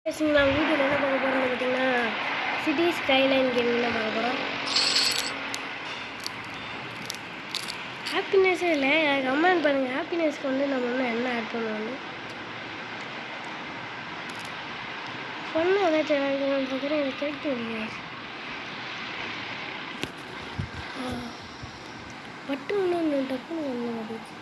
நான் வீடியோவில் என்ன பார்க்க போகிறோம்னு பார்த்தீங்கன்னா சிட்டி ஸ்கைலைன் கேமிங் தான் பார்க்க போகிறோம். ஹாப்பினஸ்ஸே இல்லை, கமெண்ட் பண்ணுங்கள் ஹாப்பினஸ்க்கு வந்து நம்ம இன்னும் என்ன ஆட் பண்ணுவோன்னு. பொண்ணு ஏதாச்சும் ஆகிக்கணும்னு பார்க்குறேன், எனக்கு கேட்க முடியாது. பட்டு ஒன்று டப்புன்னு ஒன்று வந்துச்சு.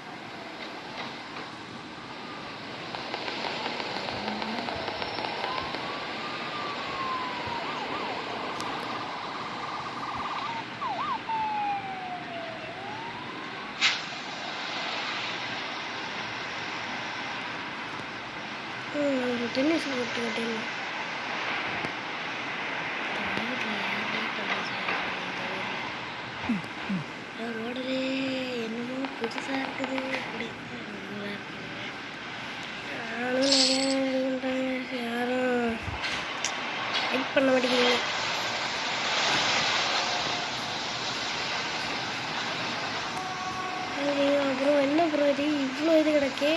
ஒரு டென்னிஸ் போட்டு கட்டிடலாம். ரோடலே என்னமோ புதுசாக இருக்குது அப்படின்னு நல்லா இருக்குங்க. நானும் நிறையா இது பண்ணுறாங்க, யாரும் ஹெல்ப் பண்ண மாட்டேங்கிறீங்க. அப்புறம் என்ன ப்ரோ இது இவ்வளோ இது கிடக்கே,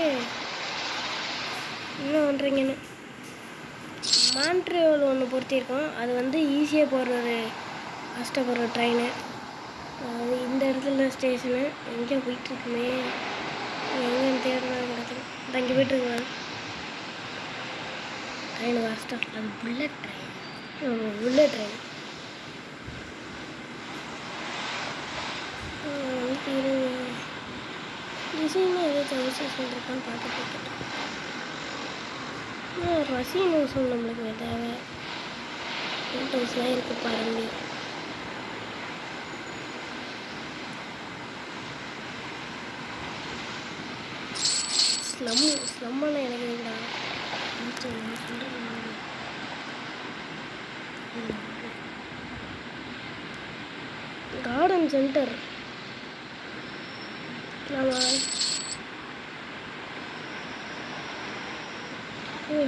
என்ன பண்ணுறீங்கன்னு. மாண்ட்ரியோவில் ஒன்று பொருத்தியிருக்கோம், அது வந்து ஈஸியாக போகிற ஒரு ஃபாஸ்ட்டாக போகிற ட்ரெயின். அது இந்த இடத்துல ஸ்டேஷனு எங்கே போயிட்டுருக்குமே, எங்கேன்னு தேடினா கிடச்சிடும். இங்கே போயிட்டுருக்குங்க ட்ரெயின் ஃபாஸ்ட்டாக. அது புல்லட் ட்ரெயின். புல்லட் ட்ரெயின் டிசைனாக ஏதாச்சும் அவசியம் இருக்கான்னு பார்த்து போட்டுட்டேன். ரசிகன் ஹவுஸும் நம்மளுக்கு தேவை. ஹெல்த் ஹவுஸ்லாம் இருக்குது பாருங்க. ஸ்லம்மெல்லாம் எனக்கு இல்லைடா. கார்டன் சென்டர்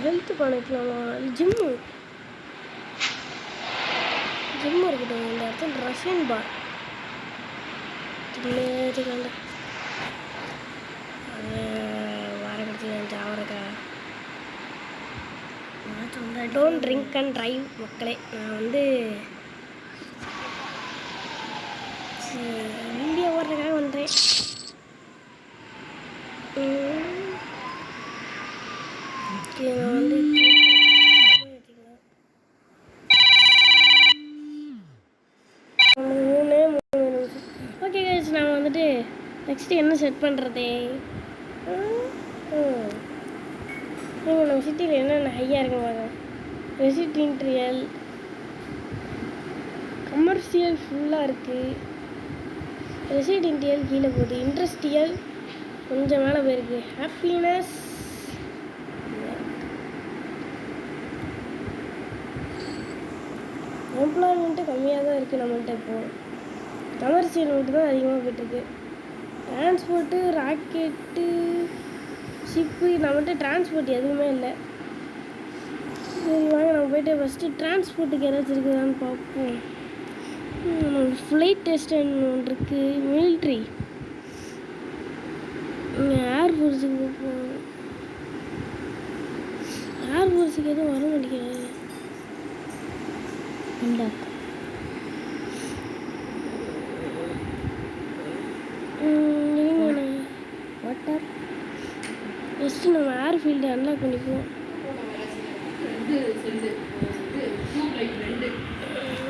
ஹெல்த் பண்ணிக்கலாமா? ஜிம்மு இருக்கட்டும். இந்த இடத்துல ரஷ்யன் பார் வச்சுக்கலாம்டா. அது வாரக்கடத்தில் அவரக்கா. டோன்ட் ட்ரிங்க் அண்ட் ட்ரைவ் மக்களே. நான் வந்து இந்தியா ஓடுறதுக்காக வந்துட்டேன். நான் வந்து ஓகே கைஸ், நான் வந்துட்டு நெக்ஸ்ட்டு என்ன செட் பண்ணுறது. நம்ம சிட்டியில் என்னென்ன ஹையாக இருக்குன்னு பார்க்கலாம். ரெசிடென்ஷியல், கமர்ஷியல் ஃபுல்லாக இருக்குது. ரெசிடென்ஷியல் கீழே போகுது, இண்டஸ்ட்ரியல் கொஞ்சம் மேலே போயிருக்கு, ஹாப்பினஸ் எம்ப்ளாய்மெண்ட்டு கம்மியாக தான் இருக்குது நம்மள்கிட்ட. இப்போது கமர்ஷியல் மட்டும் தான் அதிகமாக போய்ட்டுருக்கு. டிரான்ஸ்போர்ட்டு, ராக்கெட்டு, ஷிப்பு, நம்மள்கிட்ட டிரான்ஸ்போர்ட் எதுவுமே இல்லை. சரி வாங்க நம்ம போய்ட்டு ஃபஸ்ட்டு டிரான்ஸ்போர்ட்டுக்கு ஏதாச்சும் இருக்குதான்னு பார்ப்போம். ஃப்ளைட் டெஸ்ட் ஒன்று இருக்குது, மிலிட்ரி, ஏர்ஃபோர்ஸுக்கு பார்ப்போம். ஏர்ஃபோர்ஸுக்கு எதுவும் வர மாட்டேங்கிறது. இந்த வாட்டர் ஃபஸ்ட்டு நம்ம ஏர்ஃபீல்டு அன்லாக் பண்ணிக்குவோம்.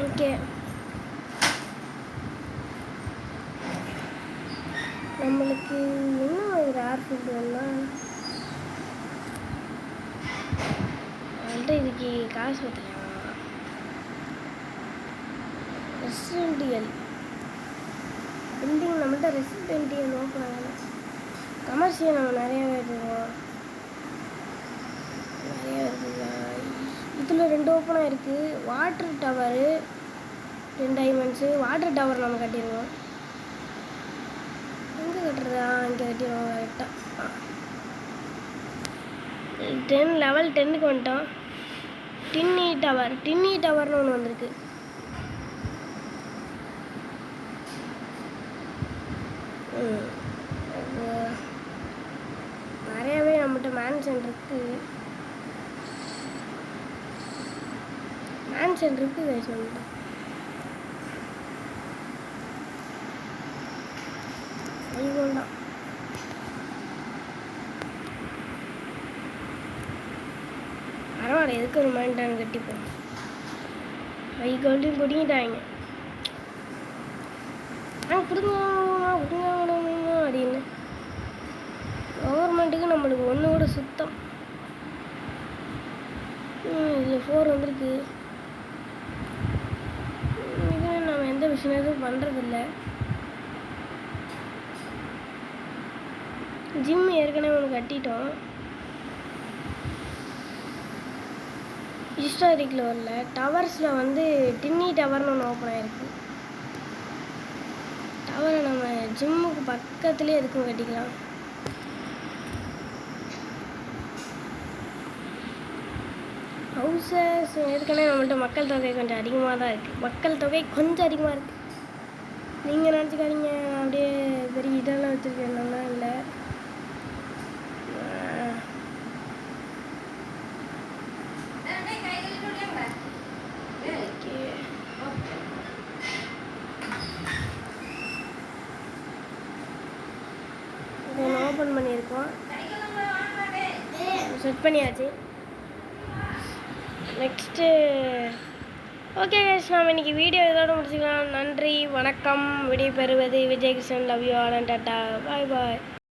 ஓகே, நம்மளுக்கு என்ன ஒரு ஏர்ஃபீல்டு வேணால் வந்துட்டு இதுக்கு காசு பற்றலாம். ரெசிடென்ஷியல் பில்டிங் நம்மள்கிட்ட ரெசிடென்ஷியல் ஓப்பன் ஆகலை. கமர்ஷியல் நம்ம நிறையா எடுத்துருவோம், நிறையா இருக்குங்க. இதில் 2 ஓப்பனாக இருக்குது. Water tower 2 diamonds. Water tower நம்ம கட்டிடுவோம். எங்கே கட்டுறதா? இங்கே கட்டிடுவோம் கரெக்டாக. 10 லெவல் 10க்கு வந்துட்டோம். டின்னி டவர்னு ஒன்று வந்திருக்கு. நிறையாவே நம்மகிட்ட மேன்ஷன் இருக்குது. ஆன்சர் இருக்குது கைஸ் நம்மள்ட்ட. ஐயோண்டா பரவாயில்ல, எதுக்கு ஒரு மைண்டான் கட்டிப்போம். கை கோல்டையும் பிடிங்கிட்டாங்க. பிடுங்க அப்படின்னு கவர்மெண்ட்டுக்கு நம்மளுக்கு ஒன்று கூட சுத்தம். இதில் 4 வந்திருக்கு. இது நம்ம எந்த பிஸ்னஸும் பண்ணுறதில்ல. ஜிம் ஏற்கனவே ஒன்று கட்டிட்டோம். ஹிஸ்டாரிக்கில் வரல. டவர்ஸில் வந்து டின்னி டவர்னு ஒன்று ஓப்பன் ஆகிருக்கு. டவரை நம்ம ஜிம்முக்கு பக்கத்துலேயே எதுக்கும் கட்டிக்கலாம். ஹவுசஸ் ஏற்கனவே நம்மள்ட்ட மக்கள் தொகை கொஞ்சம் அதிகமாக தான் இருக்குது. மக்கள் தொகை கொஞ்சம் அதிகமாக இருக்குது. நீங்கள் நினச்சிக்காதீங்க அப்படியே பெரிய இதெல்லாம் வச்சுருக்கேன்னா இல்லை. ஓப்பன் பண்ணியிருக்கோம், செட் பண்ணியாச்சு. நெக்ஸ்ட்டு ஓகே கைஸ், நாம் இன்றைக்கி வீடியோ இதோட முடிச்சுக்கலாம். நன்றி, வணக்கம். விடை பெறுவது Vijay Krishnan. Love you all and tata, bye bye.